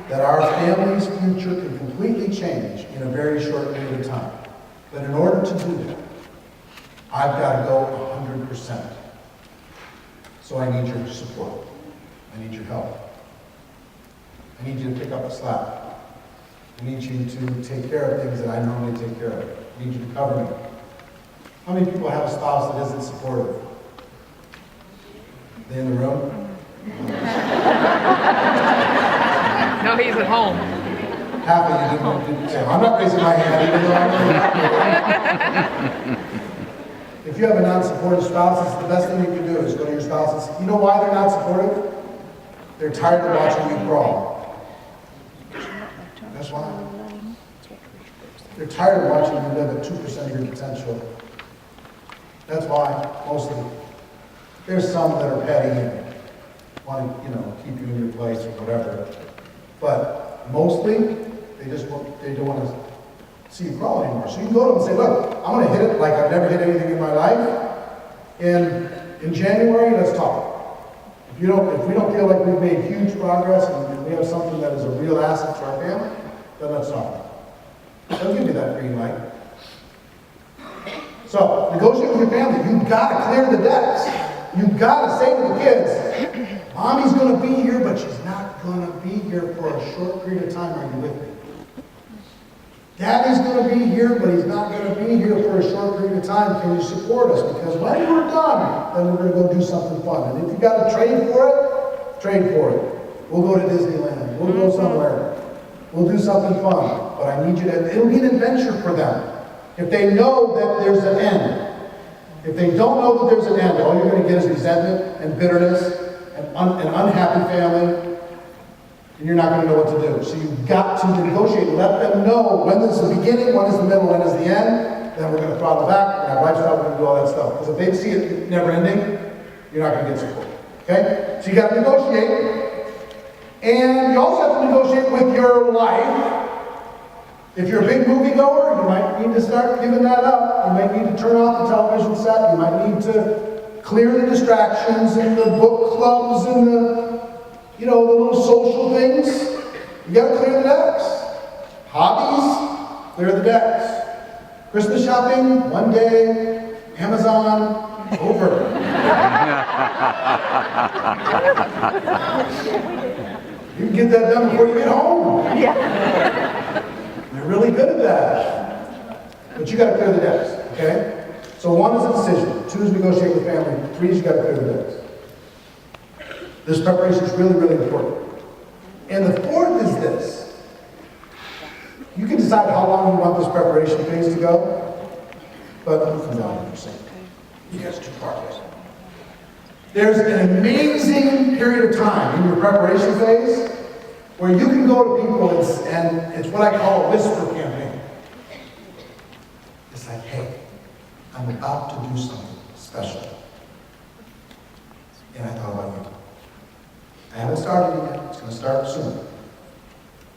that our family's future can completely change in a very short period of time. But in order to do that, I've got to go 100%. So I need your support. I need your help. I need you to pick up the slack. I need you to take care of things that I normally take care of. I need you to cover me. How many people have a spouse that isn't supportive? Are they in the room? No, he's at home. Half of you didn't say, I'm not raising my hand even though I'm If you have a non-supportive spouse, it's the best thing you can do is go to your spouse and say, you know why they're not supportive? They're tired of watching you crawl. That's why. They're tired of watching you live at 2% of your potential. That's why, mostly. There's some that are petty and want to, keep you in your place or whatever. But mostly, they don't want to see you crawl anymore. So you can go to them and say, look, I'm going to hit it like I've never hit anything in my life. And in January, let's talk. If we don't feel like we've made huge progress and we have something that is a real asset to our family, then let's talk. They'll give you that green light. So, negotiate with your family. You've got to clear the decks. You've got to say to the kids, Mommy's going to be here, but she's not going to be here for a short period of time. Are you with me? Daddy's going to be here, but he's not going to be here for a short period of time. Can you support us? Because when we're done, then we're going to go do something fun. And if you got to trade for it, trade for it. We'll go to Disneyland. We'll go somewhere. We'll do something fun. But I need you to, it'll be an adventure for them. If they know that there's an end. If they don't know that there's an end, all you're going to get is resentment and bitterness and an unhappy family. And you're not going to know what to do. So you've got to negotiate. Let them know when is the beginning, when is the middle, when is the end. Then we're going to throttle back, we're going to have lifestyle, we're going to do all that stuff. Because if they see it never ending, you're not going to get support. Okay? So you got to negotiate. And you also have to negotiate with your life. If you're a big moviegoer, you might need to start giving that up. You might need to turn off the television set. You might need to clear the distractions and the book clubs and the the little social things. You got to clear the decks. Hobbies, clear the decks. Christmas shopping, one day. Amazon, over. You can get that done before you get home. Yeah. They're really good at that. But you got to clear the decks, okay? So 1 is a decision. 2 is negotiate with family. 3 is you got to clear the decks. This preparation is really, really important. And the 4th is this. You can decide how long you want this preparation phase to go, but I'm come down here for a second. You guys are too far away. There's an amazing period of time in your preparation phase where you can go to people and it's what I call a whisper campaign. It's like, hey, I'm about to do something special. And I thought about you. I haven't started it yet. It's going to start soon.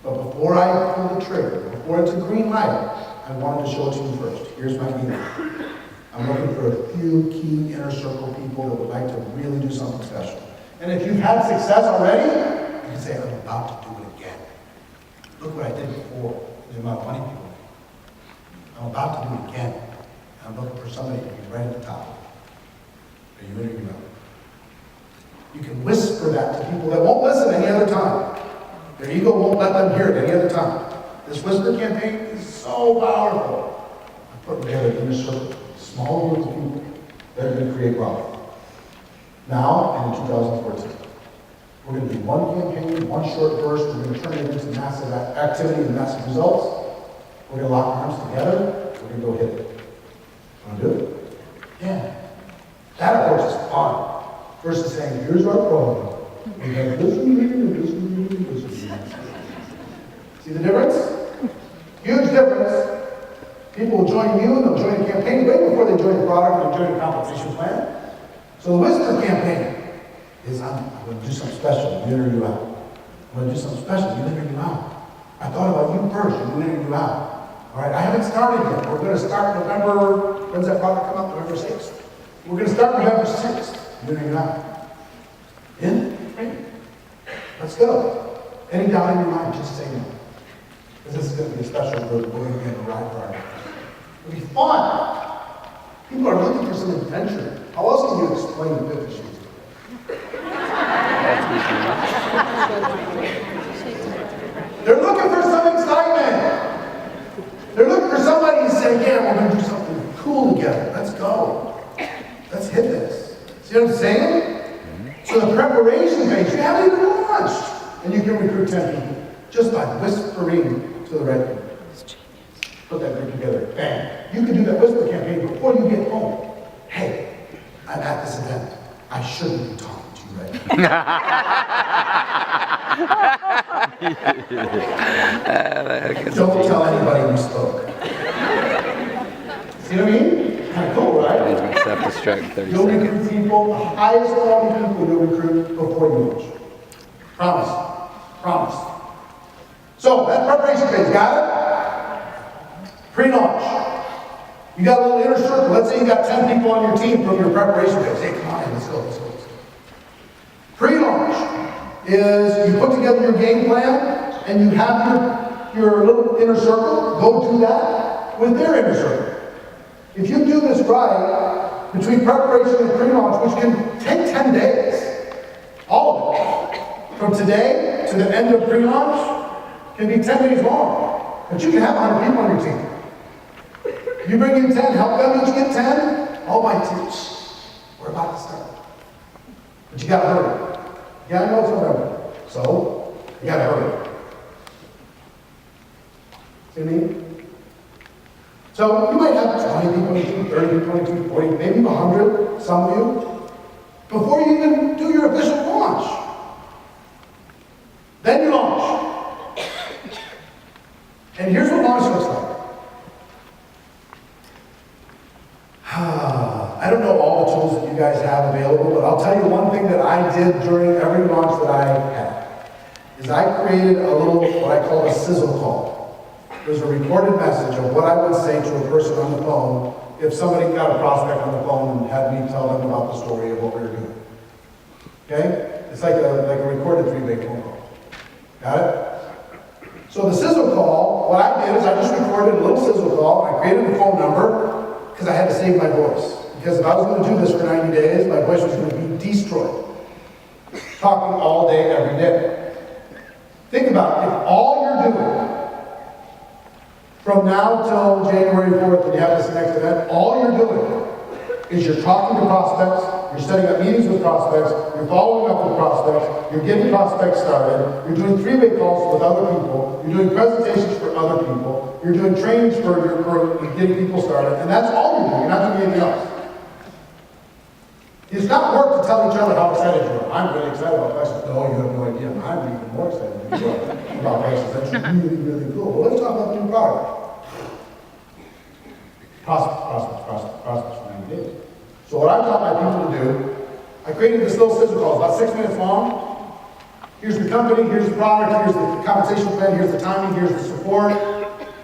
But before I pull the trigger, before it's a green light, I wanted to show it to you first. Here's my email. I'm looking for a few key inner circle people that would like to really do something special. And if you've had success already, you can say, I'm about to do it again. Look what I did before. The amount of money people made. I'm about to do it again. And I'm looking for somebody to be right at the top. Are you ready to go? You can whisper that to people that won't listen any other time. Their ego won't let them hear it any other time. This whisper campaign is so powerful. I put together an inner circle, small group of people that are going to create wealth. Now and in 2014. We're going to do one campaign, one short burst. We're going to turn it into massive activity and massive results. We're going to lock arms together. We're going to go hit it. Want to do it? Yeah. That approach is fun. Versus saying, here's our problem. We have this one here, this one here, this one here. See the difference? Huge difference. People will join you and they'll join the campaign way before they join the product and join the compensation plan. So the whisper campaign is, I'm going to do something special, you enter you out. I'm going to do something special, you enter you out. I thought about you first, you enter you out. All right, I haven't started yet. We're going to start November, when's that product come out? November 6th. We're going to start November 6th. You enter you out. In? Let's go. Any doubt in your mind, just say no. Because this is going to be a special group. We're going to get a ride for our It'll be fun. People are looking for some adventure. How else can you explain the 50 Shades? They're looking for some excitement. They're looking for somebody to say, yeah, we're going to do something cool together. Let's go. Let's hit this. See what I'm saying? So the preparation phase, you haven't even launched. And you can recruit 10 people just by whispering to the right people. Put that group together. Bang. You can do that whisper campaign before you get home. Hey, I'm at this event. I shouldn't be talking to you right now. Don't tell anybody we spoke. See what I mean? Kind of cool, right? Self-destruct 30 You'll seconds. recruit people, the highest quality people you'll recruit before you launch. Promise. Promise. So, that preparation phase, got it? Pre-launch. You got a little inner circle. Let's say you got 10 people on your team from your preparation phase. Hey, come on in, let's go, let's go, let's go. Pre-launch is you put together your game plan and you have your little inner circle. Go do that with their inner circle. If you do this right, between preparation and pre-launch, which can take 10 days, all of it, from today to the end of pre-launch, can be 10 days long. But you can have 100 people on your team. You bring in 10, help them each get 10. All my teams, we're about to start. But you gotta hurry. You gotta know it's November. So, you gotta hurry. See what I mean? So, you might have 20 people on your team, 30 people on your team, 40, maybe 100, some of you, before you even do your official launch. Then you launch. And here's what launch looks like. I don't know all the tools that you guys have available, but I'll tell you one thing that I did during every launch that I had, is I created a little, what I call a sizzle call. There's a recorded message of what I would say to a person on the phone if somebody got a prospect on the phone and had me tell them about the story of what we were doing. Okay? It's like a recorded three-way phone call. Got it? So the sizzle call, what I did is I just recorded a little sizzle call. I created a phone number because I had to save my voice. Because if I was going to do this for 90 days, my voice was going to be destroyed. Talking all day, every day. Think about it. If all you're doing from now till January 4th when you have this next event, all you're doing is you're talking to prospects, you're setting up meetings with prospects, you're following up with prospects, you're getting prospects started, you're doing three-way calls with other people, you're doing presentations for other people, you're doing trainings for getting people started, and that's all you're doing. You're not doing anything else. It's not work to tell each other how excited you are. I'm really excited about Plexus. No, you have no idea. I'm even more excited than you are about Plexus. That's really, really cool. Well, let's talk about the new product. Prospects for 90 days. So what I taught my people to do, I created this little sizzle call, about 6 minutes long. Here's the company, here's the product, here's the compensation plan, here's the timing, here's the support.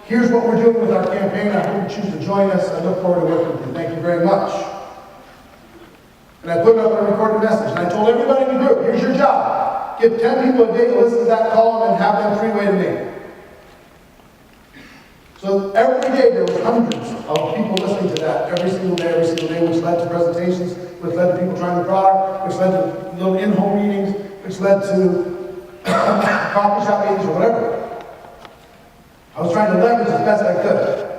Here's what we're doing with our campaign. I hope you choose to join us. I look forward to working with you. Thank you very much. And I put up a recorded message, and I told everybody in the group, here's your job. Get 10 people a day to listen to that call and then have them three-way to me. So every day there was hundreds of people listening to that every single day, which led to presentations, which led to people trying the product, which led to little in-home meetings, which led to coffee shop meetings or whatever. I was trying to leverage as best I could.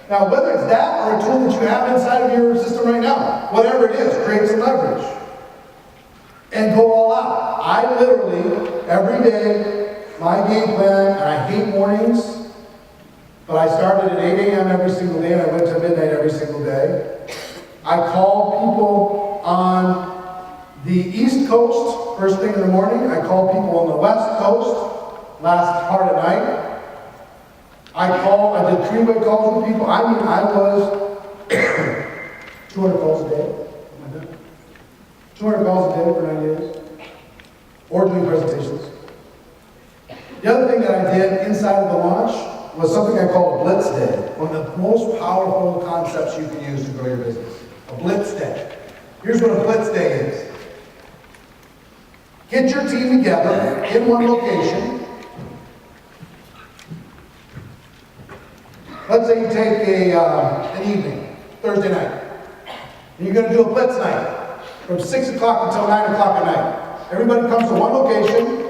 Now, whether it's that or a tool that you have inside of your system right now, whatever it is, create some leverage. And go all out. I literally, every day, my game plan, and I hate mornings, but I started at 8 a.m. every single day and I went to midnight every single day. I called people on the East Coast first thing in the morning. I called people on the West Coast last part at night. I did three-way calls with people. I mean, I was 200 calls a day. 200 calls a day for 9 days. Or doing presentations. The other thing that I did inside of the launch was something I call a Blitz Day. One of the most powerful concepts you can use to grow your business. A Blitz Day. Here's what a Blitz Day is. Get your team together in one location. Let's say you take an evening, Thursday night, and you're going to do a Blitz night from 6 o'clock until 9 o'clock at night. Everybody comes to one location,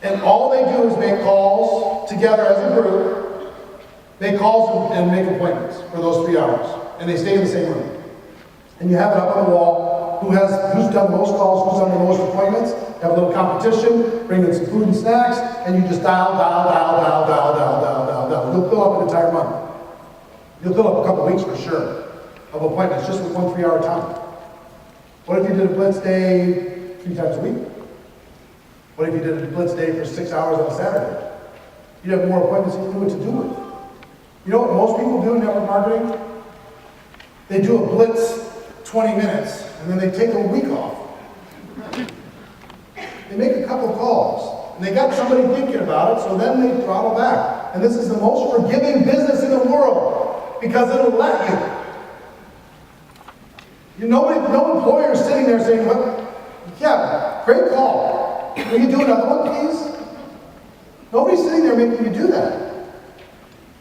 and all they do is make calls together as a group. Make calls and make appointments for those 3 hours, and they stay in the same room. And you have it up on the wall, who's done the most calls, who's done the most appointments. Have a little competition, bring in some food and snacks, and you just dial. You'll fill up an entire month. You'll fill up a couple weeks for sure of appointments just with 1 3-hour time. What if you did a Blitz Day 3 times a week? What if you did a Blitz Day for 6 hours on a Saturday? You'd have more appointments than you knew what to do with. You know what most people do in network marketing? They do a Blitz 20 minutes, and then they take a week off. They make a couple calls, and they got somebody thinking about it, so then they throttle back. And this is the most forgiving business in the world, because it'll let you. No employer is sitting there saying, "What? Yeah, great call. Will you do another one, please?" Nobody's sitting there making you do that.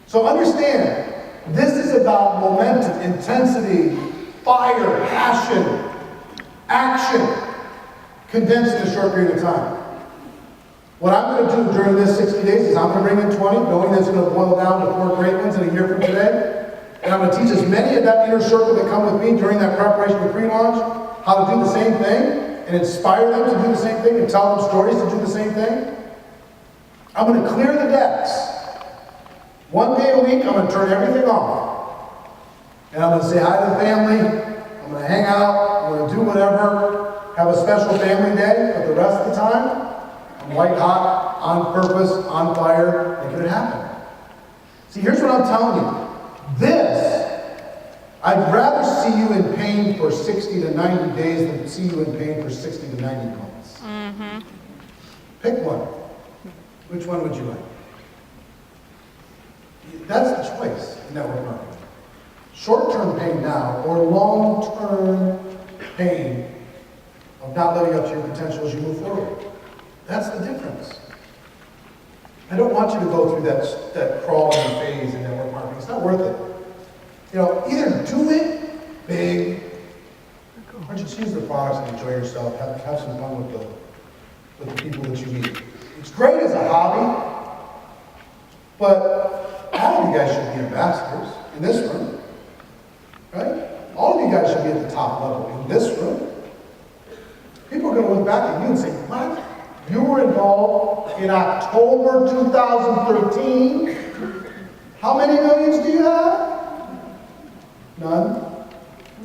So understand, this is about momentum, intensity, fire, passion, action, condensed in a short period of time. What I'm going to do during this 60 days is I'm going to bring in 20, knowing that it's going to boil down to 4 great ones in a year from today. And I'm going to teach as many of that inner circle that come with me during that preparation for pre-launch how to do the same thing and inspire them to do the same thing and tell them stories to do the same thing. I'm going to clear the decks. 1 day a week, I'm going to turn everything off. And I'm going to say hi to the family. I'm going to hang out. I'm going to do whatever. Have a special family day. But the rest of the time, I'm white hot, on purpose, on fire, making it happen. See, here's what I'm telling you. I'd rather see you in pain for 60 to 90 days than see you in pain for 60 to 90 months. Mm-hmm. Pick one. Which one would you like? That's the choice in network marketing. Short-term pain now or long-term pain of not living up to your potential as you move forward. That's the difference. I don't want you to go through that crawling phase in network marketing. It's not worth it. You know, either do it big, or just use the products and enjoy yourself. Have some fun with the people that you meet. It's great as a hobby, but all of you guys should be ambassadors in this room, right? All of you guys should be at the top level in this room. People are going to look back at you and say, what? You were involved in October 2013. How many millions do you have? None.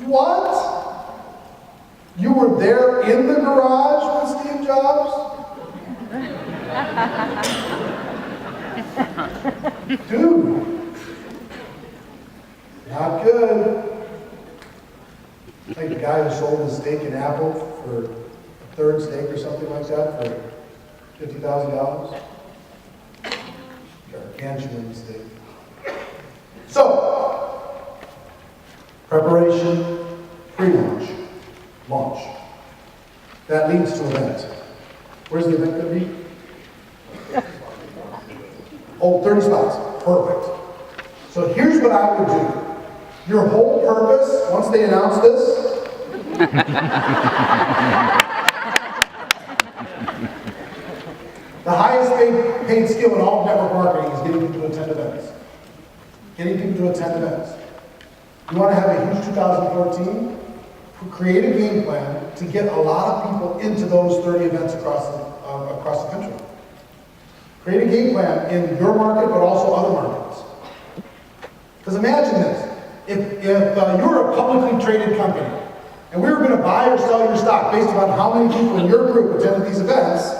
What? You were there in the garage with Steve Jobs? Dude. Not good. Like the guy who sold his steak in Apple for a third steak or something like that for $50,000. Gargantuan mistake. So, preparation, pre-launch, launch. That leads to event. Where's the event going to be? Oh, 30 spots. Perfect. So here's what I would do. Your whole purpose, once they announce this, the highest paid skill in all of network marketing is getting people to attend events. Getting people to attend events. You want to have a huge 2014? Create a game plan to get a lot of people into those 30 events across the country. Create a game plan in your market, but also other markets. Because imagine this. If you're a publicly traded company, and we were going to buy or sell your stock based upon how many people in your group attended these events,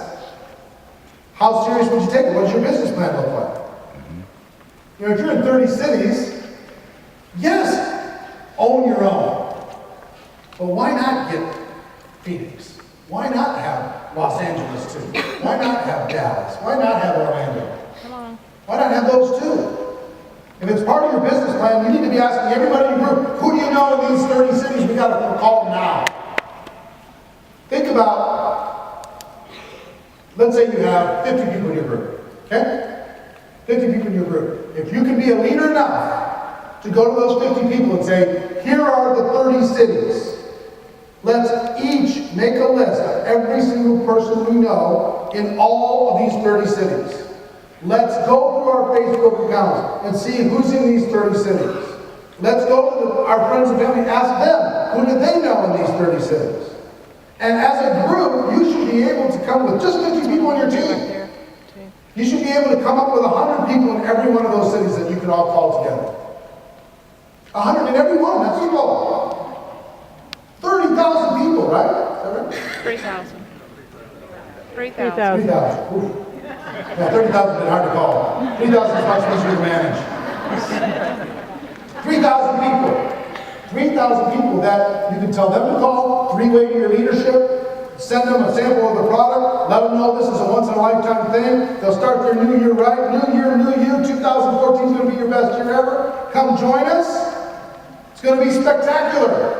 how serious would you take it? What does your business plan look like? You know, if you're in 30 cities, yes, own your own. But why not get Phoenix? Why not have Los Angeles too? Why not have Dallas? Why not have Orlando? Come on. Why not have those too? If it's part of your business plan, you need to be asking everybody in your group, who do you know in these 30 cities? We got to call them now. Think about, let's say you have 50 people in your group, okay? 50 people in your group. If you can be a leader enough to go to those 50 people and say, here are the 30 cities. Let's each make a list of every single person we know in all of these 30 cities. Let's go through our Facebook accounts and see who's in these 30 cities. Let's go to our friends and family, ask them, who do they know in these 30 cities? And as a group, you should be able to come with just 50 people on your team. You should be able to come up with 100 people in every one of those cities that you can all call together. 100 in every one, that's the goal. 30,000 people, right? Is that right? 3,000. 3,000. 3,000. Yeah, 30,000 is hard to call. 3,000 is much easier to manage. 3,000 people. 3,000 people that you can tell them to call, three-way to your leadership, send them a sample of the product, let them know this is a once-in-a-lifetime thing. They'll start their new year right. New year, new you. 2014 is going to be your best year ever. Come join us. It's going to be spectacular.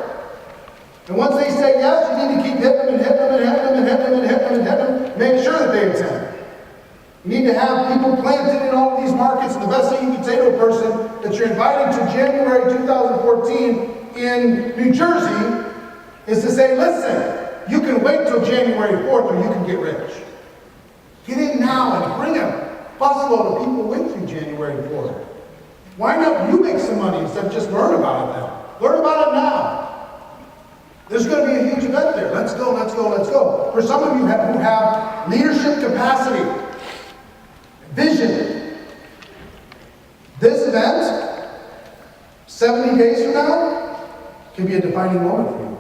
And once they say yes, you need to keep hitting them and hitting them and hitting them and hitting them and hitting them and hitting them. Make sure that they attend. You need to have people planted in all of these markets. And the best thing you can say to a person that you're inviting to January 2014 in New Jersey is to say, listen, you can wait till January 4th or you can get rich. Get in now and bring a busload of people with you January 4th. Why not you make some money instead of just learn about it now? Learn about it now. There's going to be a huge event there. Let's go, let's go, let's go. For some of you who have leadership capacity, vision, this event, 70 days from now, can be a defining moment for you.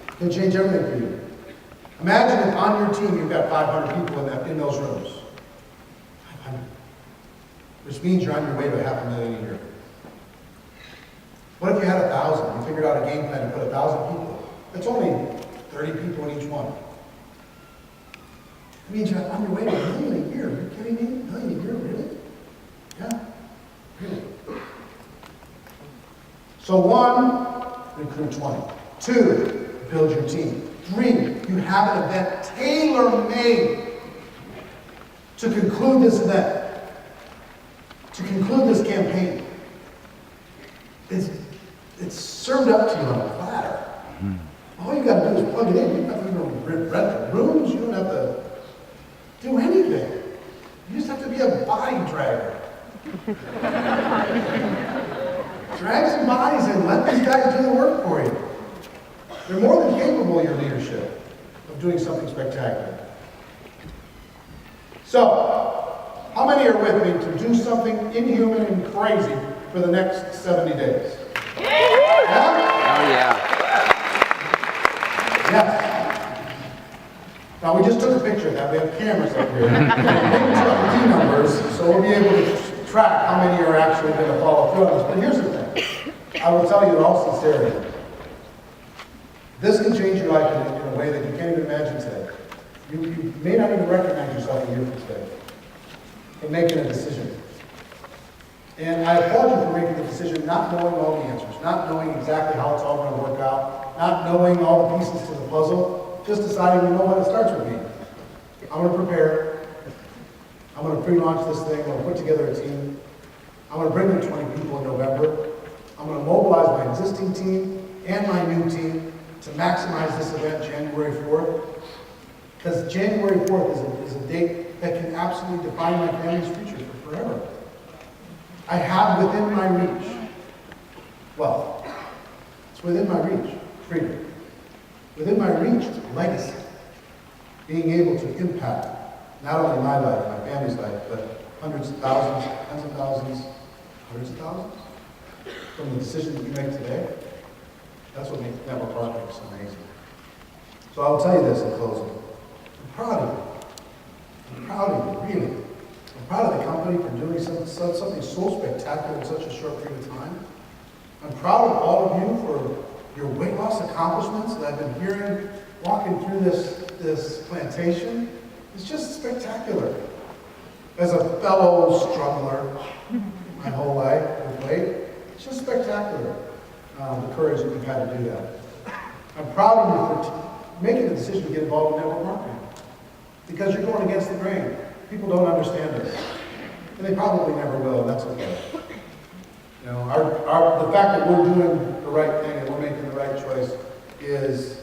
It can change everything for you. Imagine if on your team you've got 500 people in those rooms. 500. Which means you're on your way to $500,000 a year. What if you had 1,000? You figured out a game plan to put 1,000 people. That's only 30 people in each one. It means you're on your way to $1 million a year. Are you kidding me? $1 million a year, really? Yeah, really. So 1, recruit 20. 2, build your team. 3, you have an event tailor-made to conclude this event, to conclude this campaign. It's served up to you on a platter. All you got to do is plug it in. You don't have to even rent the rooms. You don't have to do anything. You just have to be a body dragger. Drag some bodies in. Let these guys do the work for you. They're more than capable, your leadership, of doing something spectacular. So, how many are with me to do something inhuman and crazy for the next 70 days? Yeah? Oh, yeah. Yes. Now, we just took a picture of that. We have cameras up here. Maybe it's got the T numbers, so we'll be able to track how many are actually going to follow through on this. But here's the thing. I will tell you in all sincerity. This can change your life in a way that you can't even imagine today. You may not even recognize yourself a year from today for making a decision. And I applaud you for making the decision, not knowing all the answers, not knowing exactly how it's all going to work out, not knowing all the pieces to the puzzle, just deciding, you know what, it starts with me. I'm going to prepare. I'm going to pre-launch this thing. I'm going to put together a team. I'm going to bring in 20 people in November. I'm going to mobilize my existing team and my new team to maximize this event January 4th. Because January 4th is a date that can absolutely define my family's future for forever. I have within my reach wealth. It's within my reach, freedom. Within my reach, legacy. Being able to impact not only my life, my family's life, but hundreds of thousands, tens of thousands, hundreds of thousands from the decisions that you make today. That's what makes network marketing so amazing. So I'll tell you this in closing. I'm proud of you. I'm proud of you, really. I'm proud of the company for doing something so spectacular in such a short period of time. I'm proud of all of you for your weight loss accomplishments that I've been hearing walking through this plantation. It's just spectacular. As a fellow struggler my whole life with weight, it's just spectacular. The courage that you've had to do that. I'm proud of you for making the decision to get involved in network marketing. Because you're going against the grain. People don't understand this. And they probably never will, and that's okay. You know, the fact that we're doing the right thing and we're making the right choice is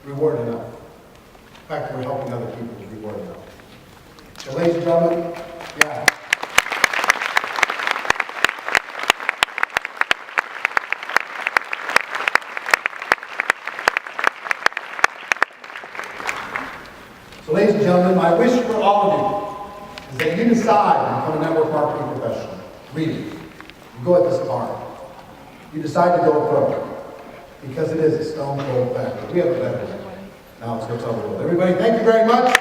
reward enough. The fact that we're helping other people is reward enough. So ladies and gentlemen, yeah. So ladies and gentlemen, my wish for all of you is that you decide to become a network marketing professional. Really. You go at this hard. You decide to go pro. Because it is a stone cold fact. We have a better way. Now let's go tell the world. Everybody, thank you very much.